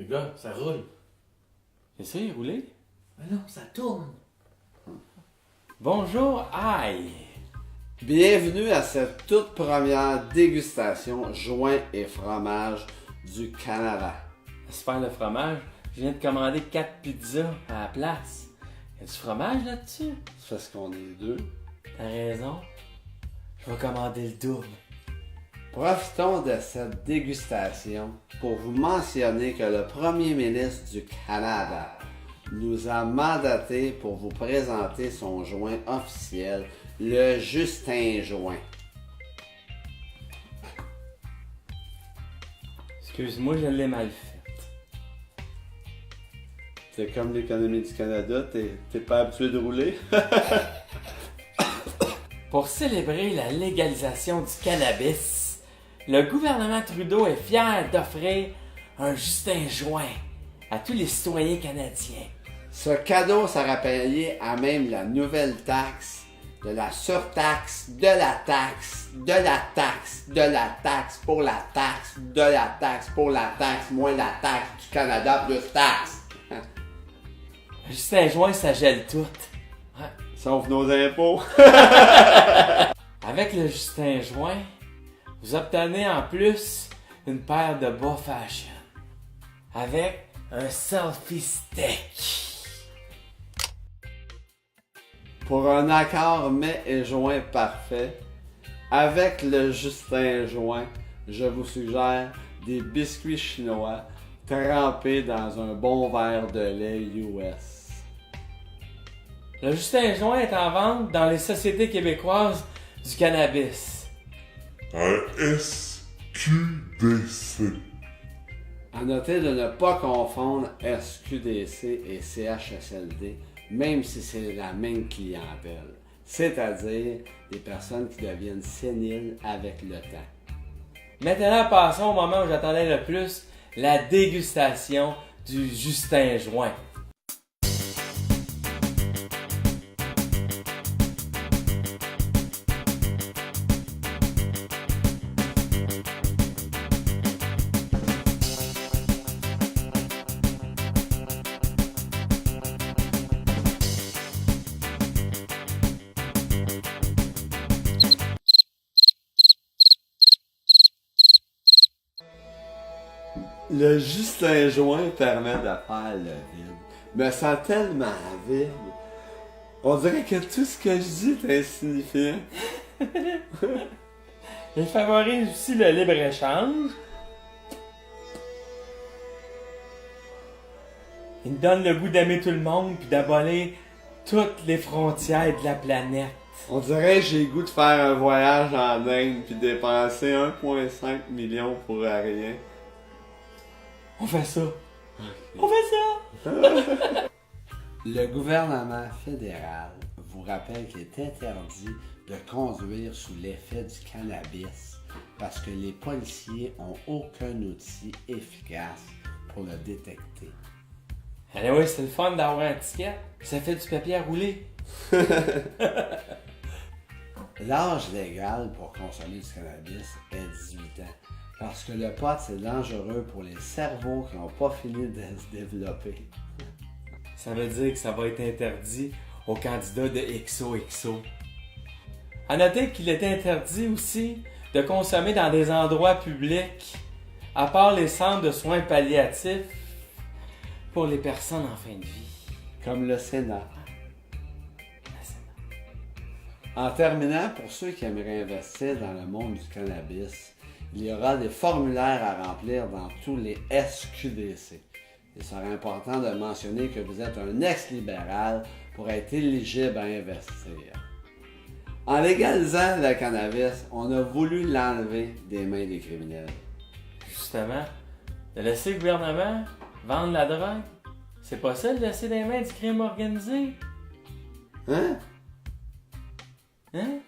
Les gars, ça roule. Essaye, rouler. Mais non, ça tourne. Bonjour, aïe. Bienvenue à cette toute première dégustation joint et fromage du Canada. À se faire le fromage, je viens de commander 4 pizzas à la place. Y a du fromage là-dessus? C'est parce qu'on est deux. T'as raison. Je vais commander le double. Profitons de cette dégustation pour vous mentionner que le premier ministre du Canada nous a mandaté pour vous présenter son joint officiel, le Justin Joint. Excuse-moi, je l'ai mal fait. C'est comme l'économie du Canada, t'es pas habitué de rouler? Pour célébrer la légalisation du cannabis, le gouvernement Trudeau est fier d'offrir un Justin Joint à tous les citoyens canadiens. Ce cadeau sera payé à même la nouvelle taxe, de la surtaxe, de la taxe, de la taxe, de la taxe pour la taxe, de la taxe pour la taxe, moins la taxe du Canada plus taxe. Le Justin Joint, ça gèle tout. Ouais. Sauf nos impôts. Avec le Justin Joint, vous obtenez en plus une paire de bas fashion avec un selfie stick. Pour un accord mets et joint parfait, avec le Justin Joint, je vous suggère des biscuits chinois trempés dans un bon verre de lait US. Le Justin Joint est en vente dans les sociétés québécoises du cannabis. Un SQDC. À noter de ne pas confondre SQDC et CHSLD, même si c'est la même clientèle, c'est-à-dire des personnes qui deviennent séniles avec le temps. Maintenant, passons au moment où j'attendais le plus, la dégustation du Justin Joint. Le Justin Joint permet de faire le vide. Je me sens tellement vide. On dirait que tout ce que je dis est insignifiant. Il favorise aussi le libre-échange. Il me donne le goût d'aimer tout le monde puis d'abolir toutes les frontières de la planète. On dirait que j'ai le goût de faire un voyage en Inde puis dépenser 1,5 million pour rien. On fait ça. On fait ça. Le gouvernement fédéral vous rappelle qu'il est interdit de conduire sous l'effet du cannabis parce que les policiers n'ont aucun outil efficace pour le détecter. Allez, oui, c'est le fun d'avoir un ticket. Ça fait du papier à rouler. L'âge légal pour consommer du cannabis est 18 ans. Parce que le pot, c'est dangereux pour les cerveaux qui n'ont pas fini de se développer. Ça veut dire que ça va être interdit aux candidats de XOXO. À noter qu'il est interdit aussi de consommer dans des endroits publics, à part les centres de soins palliatifs pour les personnes en fin de vie. Comme le Sénat. En terminant, pour ceux qui aimeraient investir dans le monde du cannabis, il y aura des formulaires à remplir dans tous les SQDC. Il sera important de mentionner que vous êtes un ex-libéral pour être éligible à investir. En légalisant le cannabis, on a voulu l'enlever des mains des criminels. Justement, de laisser le gouvernement vendre la drogue, c'est pas ça de laisser des mains du crime organisé? Hein? Hein?